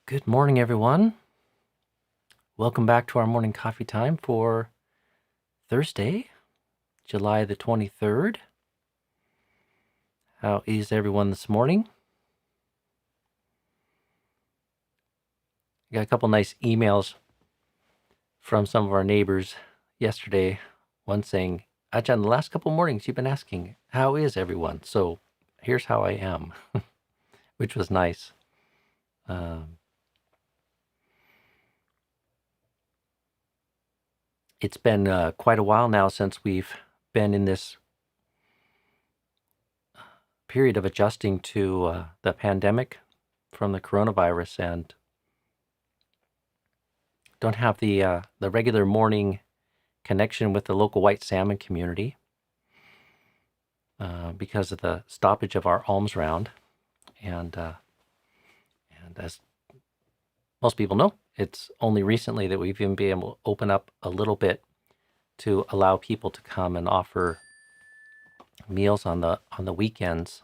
Good morning, everyone. Welcome back to our morning coffee time for Thursday, July the 23rd. How is everyone this morning? I got a couple nice emails from some of our neighbors yesterday. One saying, Ajahn, the last couple mornings you've been asking, how is everyone? So here's how I am, which was nice. It's been quite a while now since we've been in this period of adjusting to the pandemic from the coronavirus, and don't have the regular morning connection with the local white salmon community because of the stoppage of our alms round, and as most people know, it's only recently that we've even been able to open up a little bit to allow people to come and offer meals on the weekends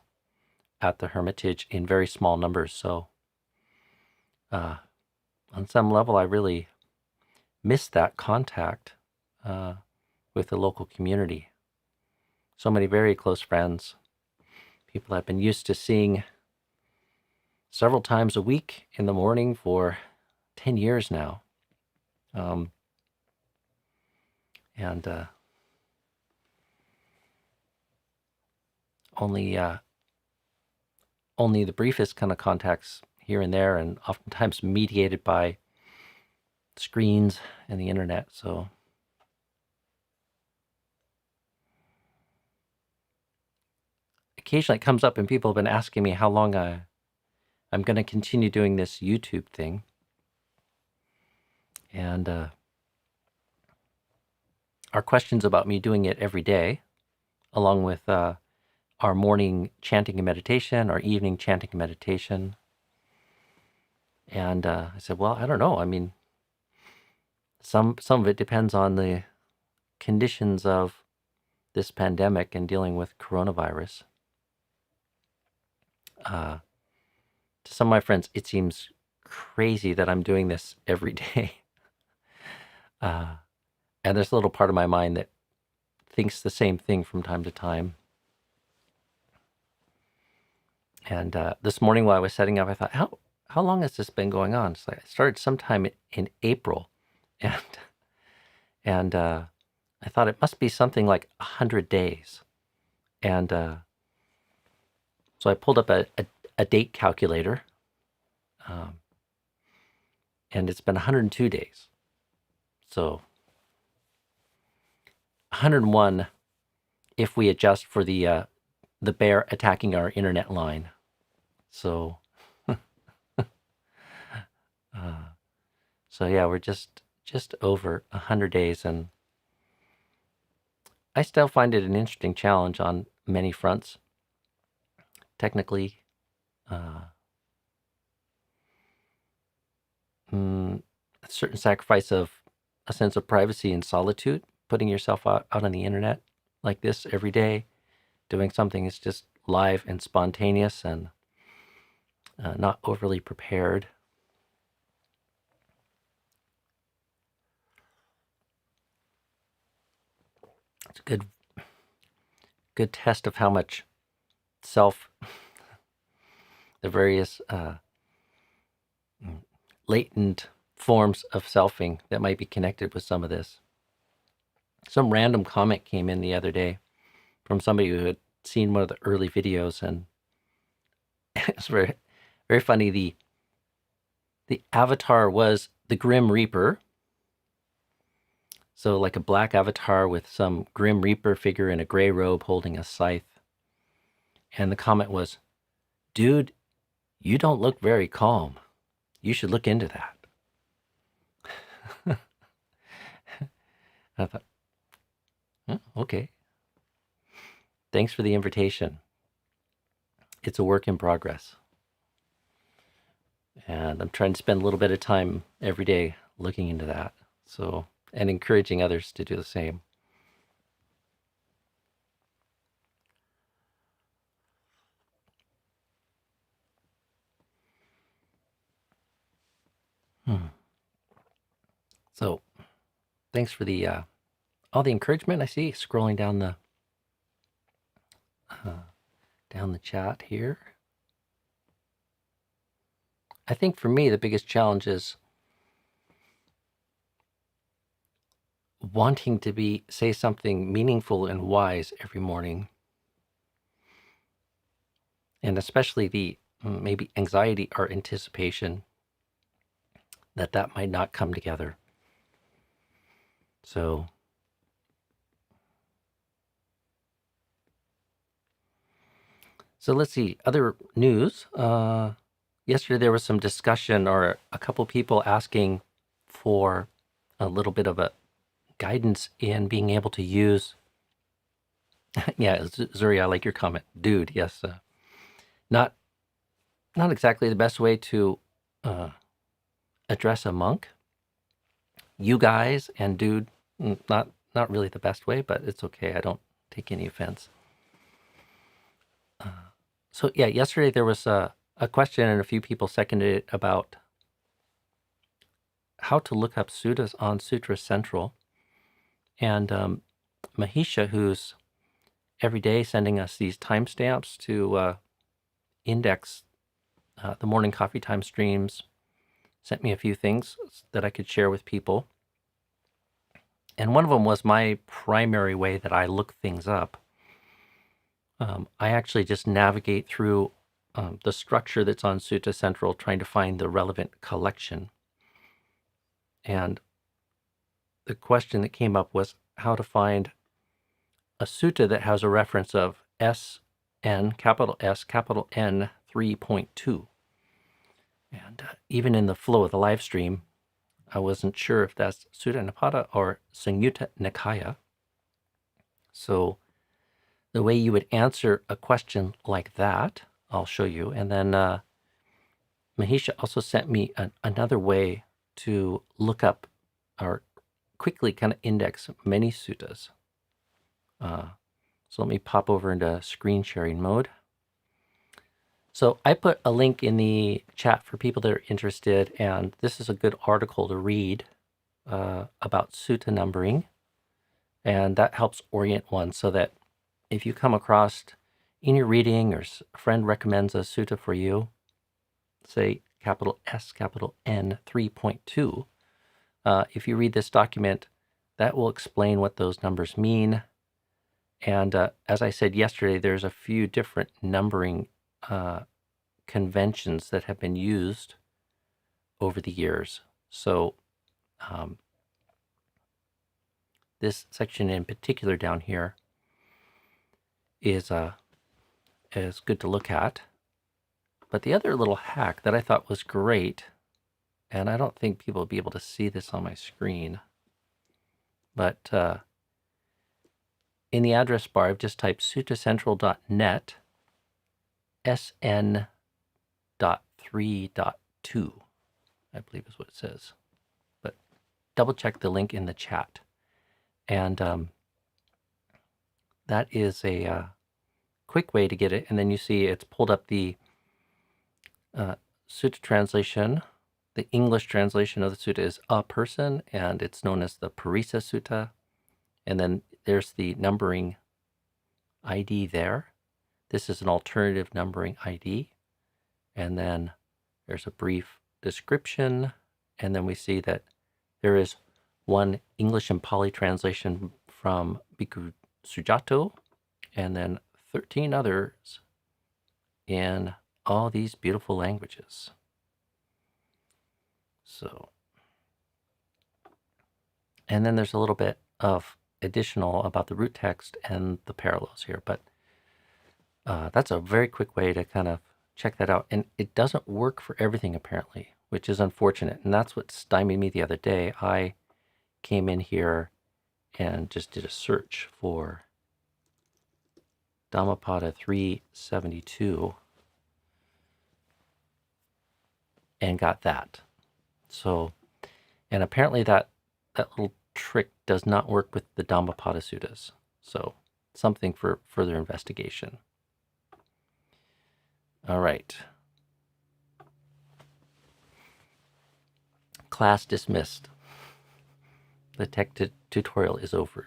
at the Hermitage in very small numbers. So on some level, I really miss that contact with the local community. So many very close friends, people I've been used to seeing several times a week in the morning for 10 years now. And only the briefest kind of contacts here and there, and oftentimes mediated by screens and the internet. So occasionally it comes up and people have been asking me how long I'm going to continue doing this YouTube thing. And our questions about me doing it every day, along with our morning chanting and meditation, our evening chanting and meditation. And I said, well, I don't know. I mean, some of it depends on the conditions of this pandemic and dealing with coronavirus. To some of my friends, it seems crazy that I'm doing this every day. And there's a little part of my mind that thinks the same thing from time to time. And this morning while I was setting up, I thought, how long has this been going on? So I started sometime in April, and I thought it must be something like 100 days. And so I pulled up a date calculator, and it's been 102 days. So 101 if we adjust for the bear attacking our internet line. So so yeah, we're just over 100 days, and I still find it an interesting challenge on many fronts. Technically, a certain sacrifice of a sense of privacy and solitude, putting yourself out on the internet like this every day, doing something that's just live and spontaneous and not overly prepared. It's a good test of how much the various latent forms of selfing that might be connected with some of this. Some random comment came in the other day from somebody who had seen one of the early videos, and it's very, very funny. The avatar was the Grim Reaper. So like a black avatar with some Grim Reaper figure in a gray robe holding a scythe. And the comment was, dude, you don't look very calm. You should look into that. I thought, okay. Thanks for the invitation. It's a work in progress. And I'm trying to spend a little bit of time every day looking into that. So, and encouraging others to do the same. So thanks for the all the encouragement I see scrolling down the chat here. I think for me the biggest challenge is wanting to say something meaningful and wise every morning, and especially the maybe anxiety or anticipation that might not come together. So let's see, other news. Yesterday there was some discussion, or a couple people asking for a little bit of a guidance in being able to use. Yeah, Zuri, I like your comment, dude. Yes, not exactly the best way to address a monk. You guys and dude, not really the best way, but it's okay. I don't take any offense. So yeah, yesterday there was a question, and a few people seconded it, about how to look up suttas on Sutra Central. And Mahisha, who's every day sending us these timestamps to index the morning coffee time streams, sent me a few things that I could share with people. And one of them was my primary way that I look things up. I actually just navigate through the structure that's on Sutta Central, trying to find the relevant collection. And the question that came up was how to find a sutta that has a reference of SN, capital S, capital N 3.2. And even in the flow of the live stream, I wasn't sure if that's Sutta Nipata or Samyutta Nikaya. So the way you would answer a question like that, I'll show you. And then Mahisha also sent me another way to look up or quickly kind of index many suttas. So let me pop over into screen sharing mode. So I put a link in the chat for people that are interested, and this is a good article to read about sutta numbering, and that helps orient one, so that if you come across in your reading, or a friend recommends a sutta for you, say capital S, capital N 3.2, if you read this document, that will explain what those numbers mean. And as I said yesterday, there's a few different numbering conventions that have been used over the years. So this section in particular down here is good to look at. But the other little hack that I thought was great, and I don't think people will be able to see this on my screen, but in the address bar, I've just typed suttacentral.net SN.3.2, I believe is what it says. But double check the link in the chat. And that is a quick way to get it. And then you see it's pulled up the sutta translation. The English translation of the sutta is a person, and it's known as the Parisa Sutta. And then there's the numbering ID there. This is an alternative numbering ID. And then there's a brief description. And then we see that there is one English and Pali translation from Bhikkhu Sujato, and then 13 others in all these beautiful languages. So, and then there's a little bit of additional about the root text and the parallels here, but that's a very quick way to kind of check that out. And it doesn't work for everything apparently, which is unfortunate. And that's what stymied me the other day. I came in here and just did a search for Dhammapada 372 and got that. So, and apparently that little trick does not work with the Dhammapada suttas. So something for further investigation. All right. class dismissed. The tech tutorial is over.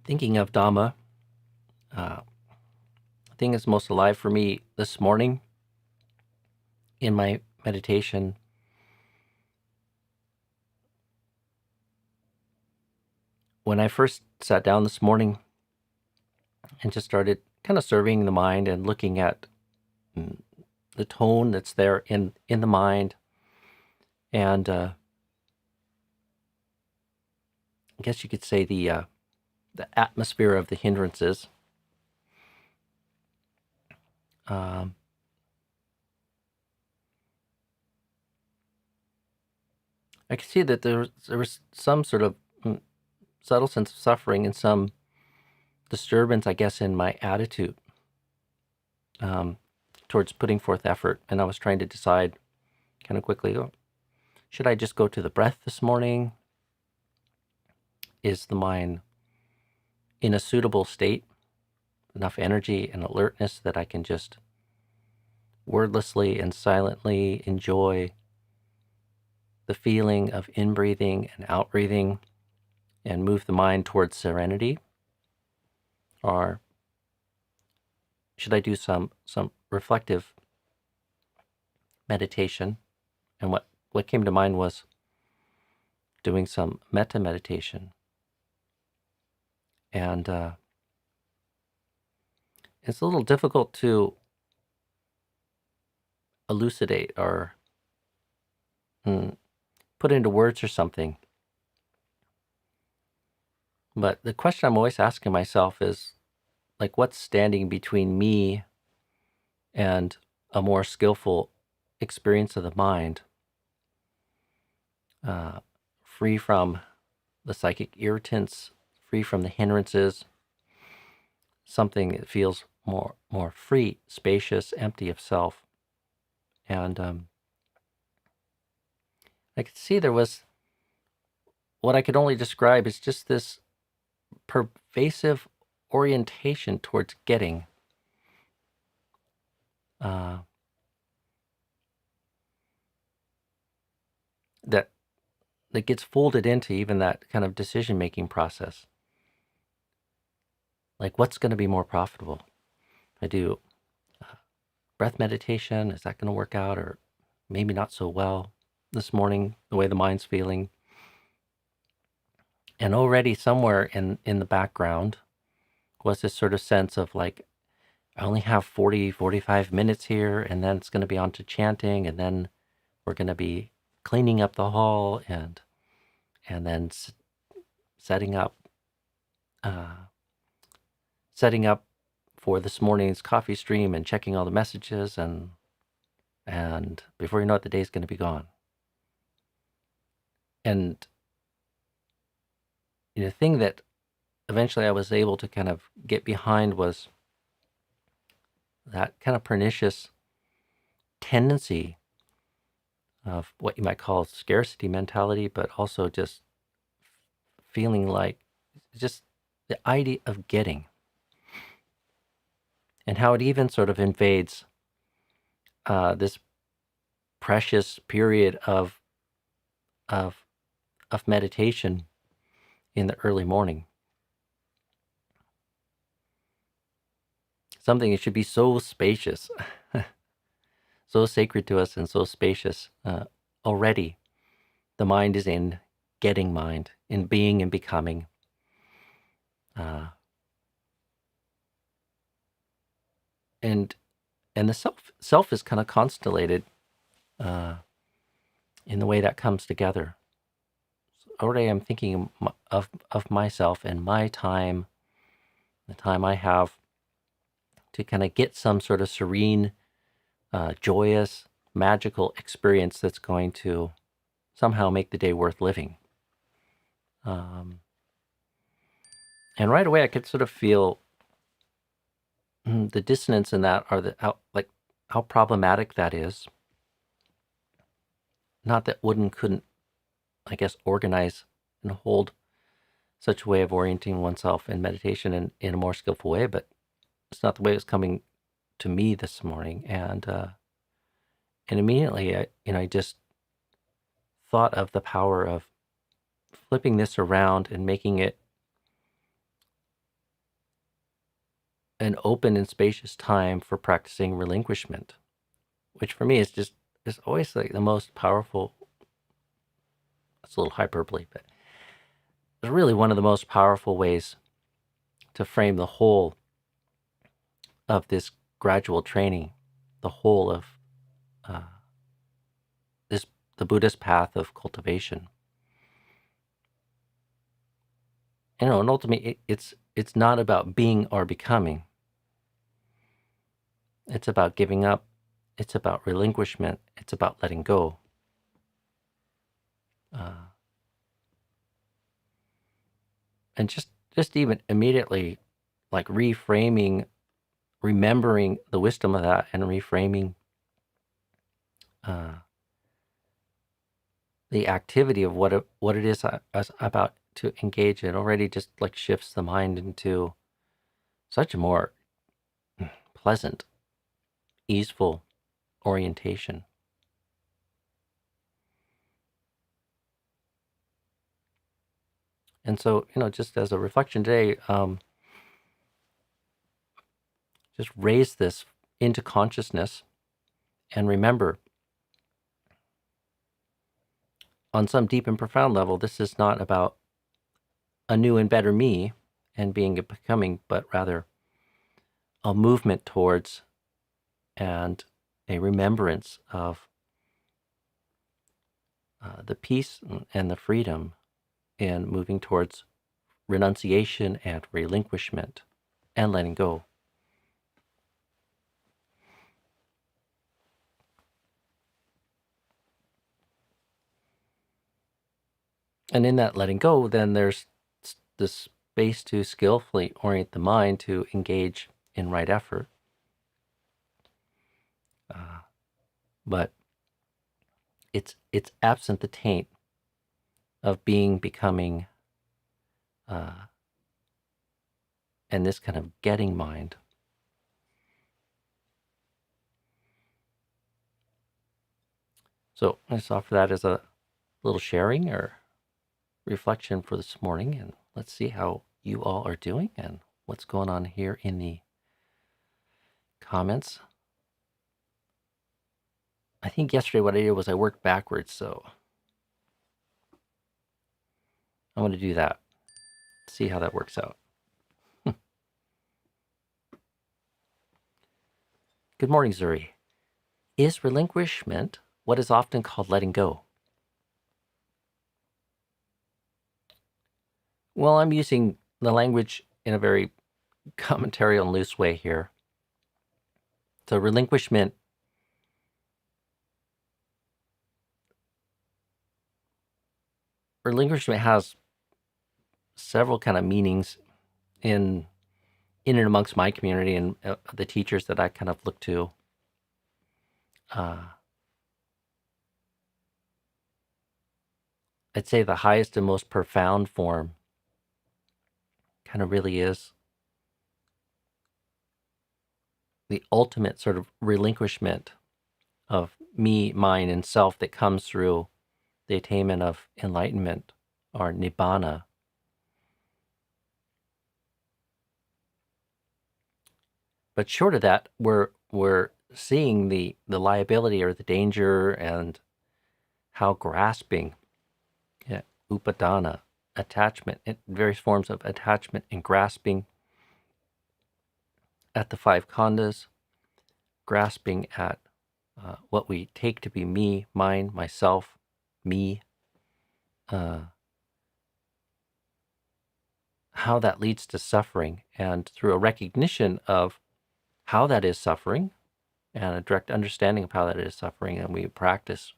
Thinking of Dhamma, the thing that's most alive for me this morning in my meditation when I first sat down this morning and just started kind of surveying the mind and looking at the tone that's there in the mind, and I guess you could say the atmosphere of the hindrances. I could see that there was some sort of subtle sense of suffering and some disturbance, I guess, in my attitude towards putting forth effort. And I was trying to decide kind of quickly, should I just go to the breath this morning? Is the mind in a suitable state, enough energy and alertness that I can just wordlessly and silently enjoy the feeling of in-breathing and out-breathing and move the mind towards serenity? Or should I do some reflective meditation? And what came to mind was doing some metta meditation. And it's a little difficult to elucidate or put into words or something. But the question I'm always asking myself is, like, what's standing between me and a more skillful experience of the mind, free from the psychic irritants, free from the hindrances, something that feels more free, spacious, empty of self. And I could see there was what I could only describe as just this pervasive orientation towards getting. That gets folded into even that kind of decision-making process. Like, what's going to be more profitable? I do breath meditation, is that going to work out? Or maybe not so well this morning, the way the mind's feeling. And already somewhere in the background was this sort of sense of like, I only have 45 minutes here, and then it's going to be on to chanting, and then we're going to be cleaning up the hall and then setting up for this morning's coffee stream and checking all the messages, and before you know it, the day's going to be gone. And the thing that eventually I was able to kind of get behind was that kind of pernicious tendency of what you might call scarcity mentality, but also just feeling like just the idea of getting, and how it even sort of invades this precious period of meditation in the early morning. Something that should be so spacious, so sacred to us and so spacious. Already the mind is in getting mind, in being and becoming. And the self is kind of constellated in the way that comes together. So already I'm thinking of myself and my time, the time I have to kind of get some sort of serene, joyous, magical experience that's going to somehow make the day worth living. And right away I could sort of feel the dissonance in that are how problematic that is. Not that Wooden couldn't, I guess, organize and hold such a way of orienting oneself in meditation in a more skillful way, but it's not the way it was coming to me this morning. And immediately, I just thought of the power of flipping this around and making it an open and spacious time for practicing relinquishment, which for me is always like the most powerful. It's a little hyperbole, but it's really one of the most powerful ways to frame the whole of this gradual training, the whole of the Buddhist path of cultivation. And ultimately, it's not about being or becoming. It's about giving up. It's about relinquishment. It's about letting go. And just even immediately, like reframing, remembering the wisdom of that, and reframing the activity of what it is I was about to engage in already just like shifts the mind into such a more pleasant, easeful orientation. And so, just as a reflection today, just raise this into consciousness and remember, on some deep and profound level, this is not about a new and better me and being and becoming, but rather a movement towards and a remembrance of the peace and the freedom in moving towards renunciation and relinquishment and letting go. And in that letting go, then there's this space to skillfully orient the mind to engage in right effort. But it's absent the taint of being, becoming, and this kind of getting mind. So I just offer that as a little sharing or reflection for this morning, and let's see how you all are doing and what's going on here in the comments. I think yesterday what I did was I worked backwards, so I'm going to do that. See how that works out. Good morning, Zuri. Is relinquishment what is often called letting go? Well, I'm using the language in a very commentarial and loose way here. So relinquishment has several kind of meanings in and amongst my community and the teachers that I kind of look to. I'd say the highest and most profound form kind of really is the ultimate sort of relinquishment of me, mine, and self that comes through the attainment of enlightenment or nibbana. But short of that, we're seeing the liability or the danger and how grasping, upadana, attachment, various forms of attachment and grasping at the five khandhas, grasping at what we take to be me, mine, myself, me, how that leads to suffering, and through a recognition of how that is suffering and a direct understanding of how that is suffering, and we practice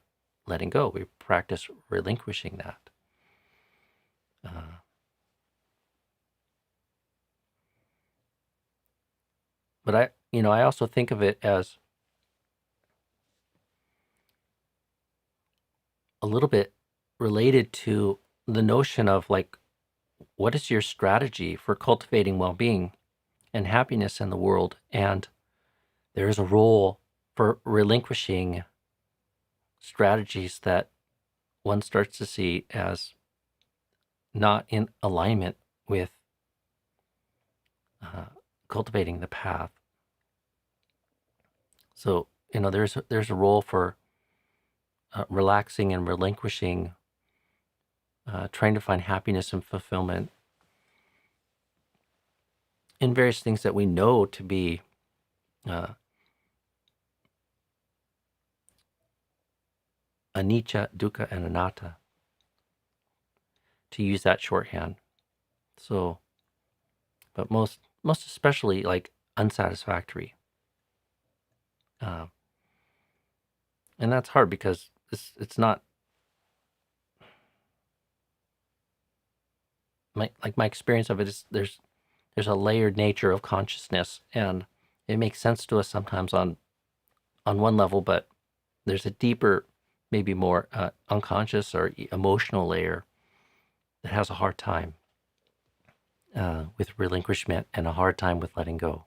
letting go, we practice relinquishing that. But I also think of it as a little bit related to the notion of like, what is your strategy for cultivating well-being and happiness in the world? And there is a role for relinquishing strategies that one starts to see as not in alignment with uh, cultivating the path. So there's a role for relaxing and relinquishing, trying to find happiness and fulfillment in various things that we know to be uh, anicca, dukkha, and anatta, to use that shorthand. So, but most especially like unsatisfactory, uh, and that's hard because it's not my experience of it is there's a layered nature of consciousness, and it makes sense to us sometimes on one level, but there's a deeper, maybe more unconscious or emotional layer that has a hard time with relinquishment and a hard time with letting go.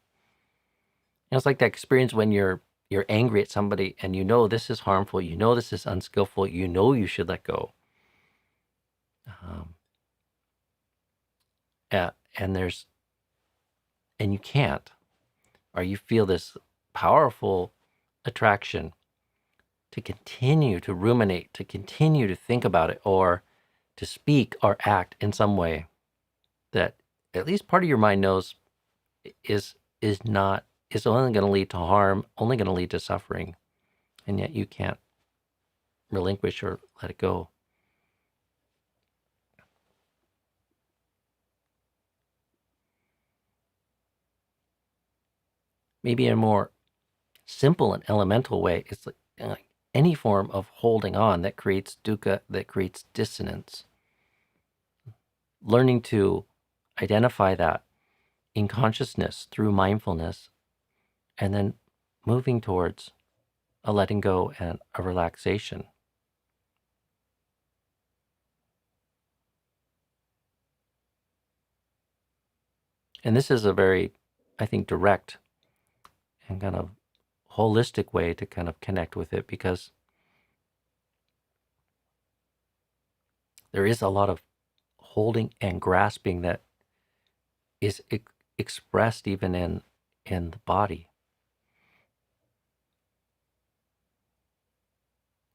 And it's like that experience when you're angry at somebody and this is harmful, this is unskillful, you should let go. Um, and you can't, or you feel this powerful attraction to continue to ruminate, to continue to think about it, or to speak or act in some way that at least part of your mind knows is only going to lead to harm, only going to lead to suffering, and yet you can't relinquish or let it go. Maybe in a more simple and elemental way, it's like any form of holding on that creates dukkha, that creates dissonance. Learning to identify that in consciousness through mindfulness, and then moving towards a letting go and a relaxation. And this is a very, I think, direct and kind of holistic way to kind of connect with it, because there is a lot of holding and grasping that is expressed even in the body.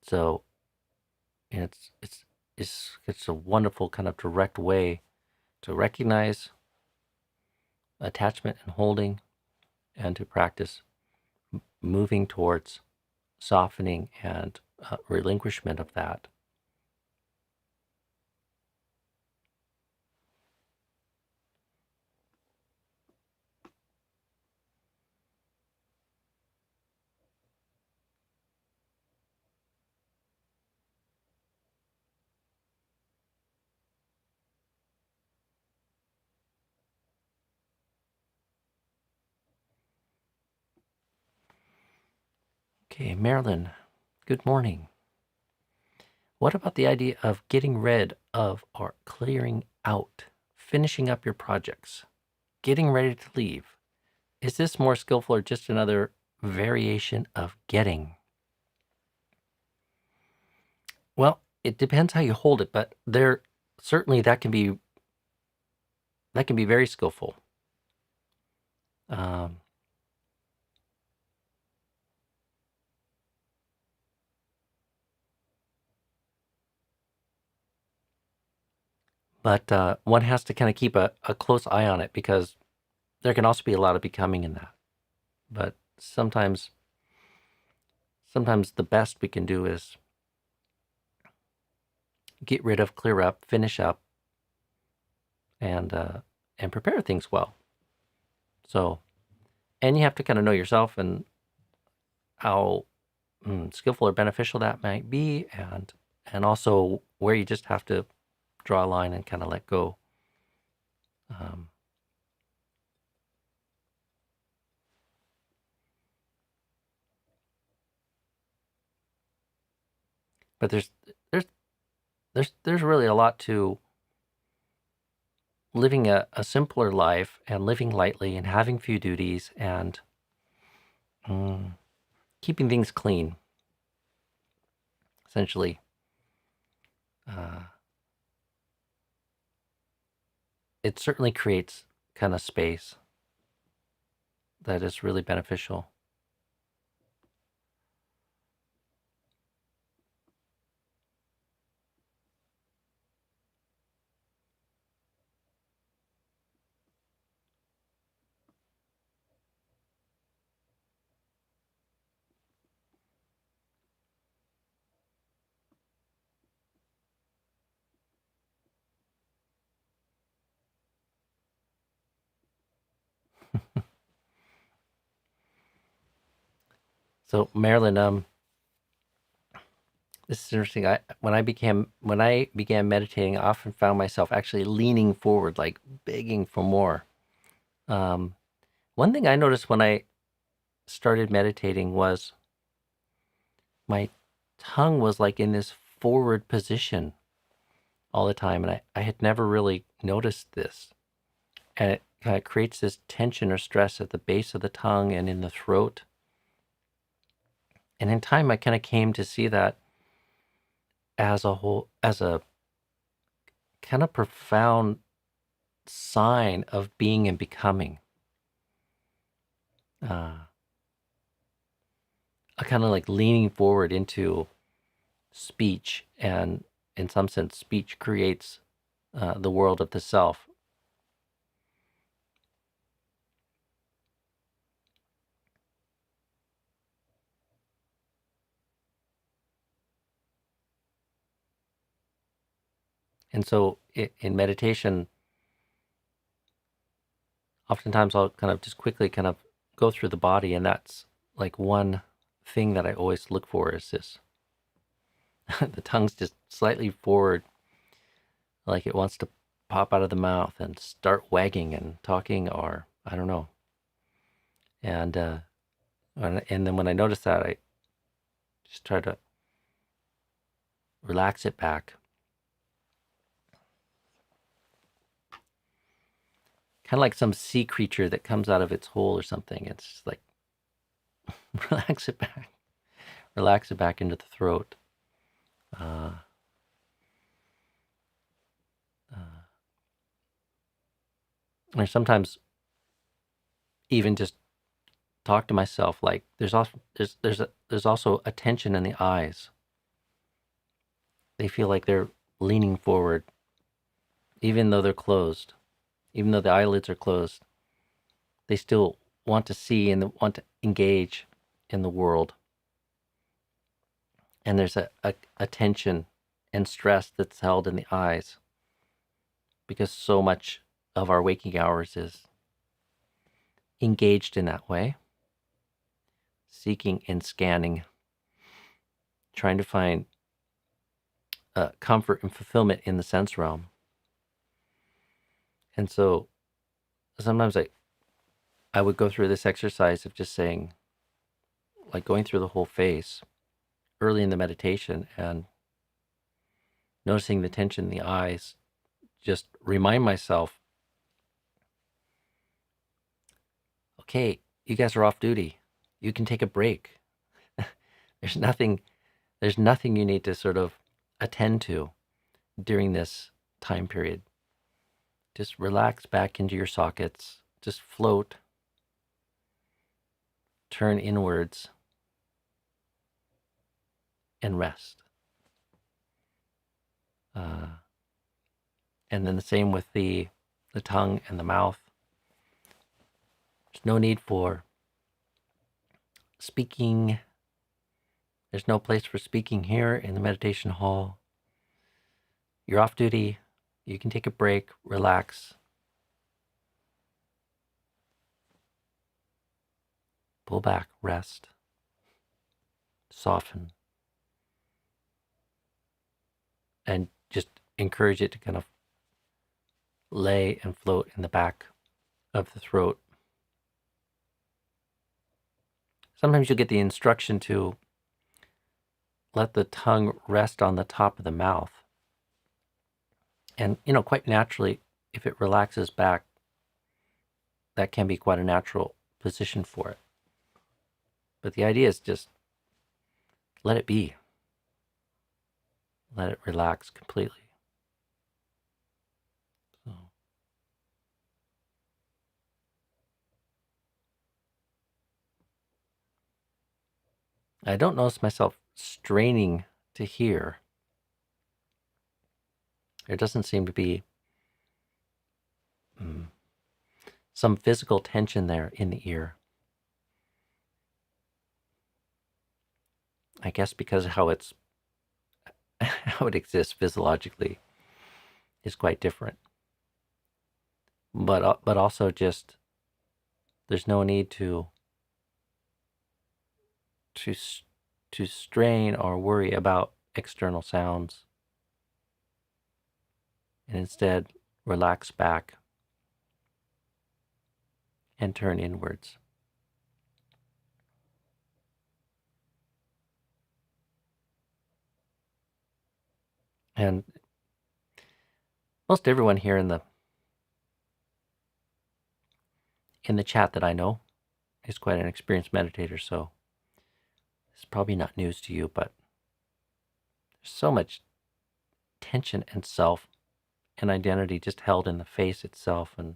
So it's a wonderful kind of direct way to recognize attachment and holding, and to practice moving towards softening and relinquishment of that. Okay, Marilyn, good morning. What about the idea of getting rid of or clearing out, finishing up your projects, getting ready to leave? Is this more skillful or just another variation of getting? Well, it depends how you hold it, but there certainly that can be very skillful. Um, but one has to kind of keep a close eye on it, because there can also be a lot of becoming in that. But sometimes the best we can do is get rid of, clear up, finish up, and prepare things well. So, and you have to kind of know yourself and how skillful or beneficial that might be, and also where you just have to draw a line and kind of let go. Um, But there's there's really a lot to living a simpler life and living lightly and having few duties and mm, keeping things clean, essentially. Uh, it certainly creates kind of space that is really beneficial. So Marilyn, this is interesting. When I began meditating, I often found myself actually leaning forward, like begging for more. Um, One thing I noticed when I started meditating was my tongue was like in this forward position all the time, and I had never really noticed this. And it kind of creates this tension or stress at the base of the tongue and in the throat. And in time, I kind of came to see that as a kind of profound sign of being and becoming. A kind of like leaning forward into speech, and in some sense, speech creates the world of the self. And so in meditation, oftentimes I'll kind of just quickly kind of go through the body, and that's like one thing that I always look for is this the tongue's just slightly forward, like it wants to pop out of the mouth and start wagging and talking, or I don't know. And and then when I notice that, I just try to relax it back, kind of like some sea creature that comes out of its hole or something. It's just like relax it back into the throat. Uh, uh, and sometimes even just talk to myself like there's also a tension in the eyes. They feel like they're leaning forward, even though they're closed, even though the eyelids are closed. They still want to see and want to engage in the world. And there's a tension and stress that's held in the eyes because so much of our waking hours is engaged in that way, seeking and scanning, trying to find comfort and fulfillment in the sense realm. And so sometimes I would go through this exercise of just saying, like going through the whole face early in the meditation and noticing the tension in the eyes, just remind myself, okay, you guys are off duty. You can take a break. there's nothing there's nothing you need to sort of attend to during this time period. Just relax back into your sockets, just float, turn inwards, and rest. Uh, and then the same with the tongue and the mouth. There's no need for speaking. There's no place for speaking here in the meditation hall. You're off duty. You can take a break, relax, pull back, rest, soften, and just encourage it to kind of lay and float in the back of the throat. Sometimes you'll get the instruction to let the tongue rest on the top of the mouth. And, quite naturally, if it relaxes back, that can be quite a natural position for it. But the idea is just let it be. Let it relax completely. So. I don't notice myself straining to hear. There doesn't seem to be some physical tension there in the ear. I guess because of how it exists physiologically is quite different. But also just there's no need to strain or worry about external sounds, and instead relax back and turn inwards. And most everyone here in the chat that I know is quite an experienced meditator, so it's probably not news to you, but there's so much tension and self and identity just held in the face itself, and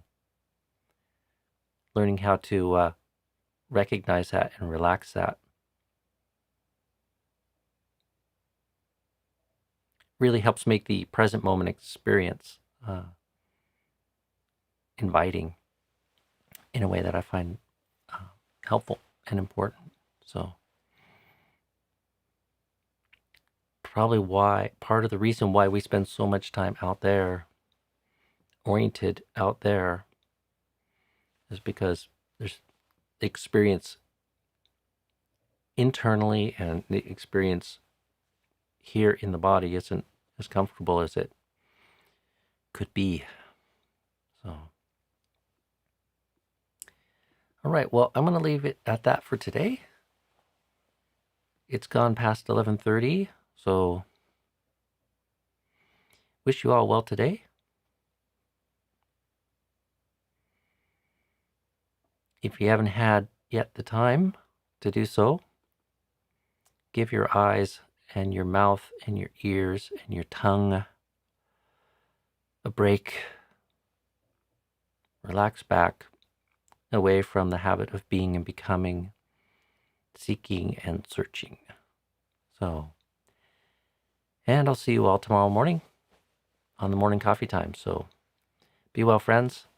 learning how to recognize that and relax that really helps make the present moment experience inviting in a way that I find helpful and important. So probably part of the reason why we spend so much time out there, oriented out there, is because there's the experience internally, and the experience here in the body isn't as comfortable as it could be. So, all right, well, I'm going to leave it at that for today. It's gone past 11:30, so wish you all well today. If you haven't had yet the time to do so, give your eyes and your mouth and your ears and your tongue a break. Relax back away from the habit of being and becoming, seeking and searching. So, and I'll see you all tomorrow morning on the morning coffee time. So be well, friends.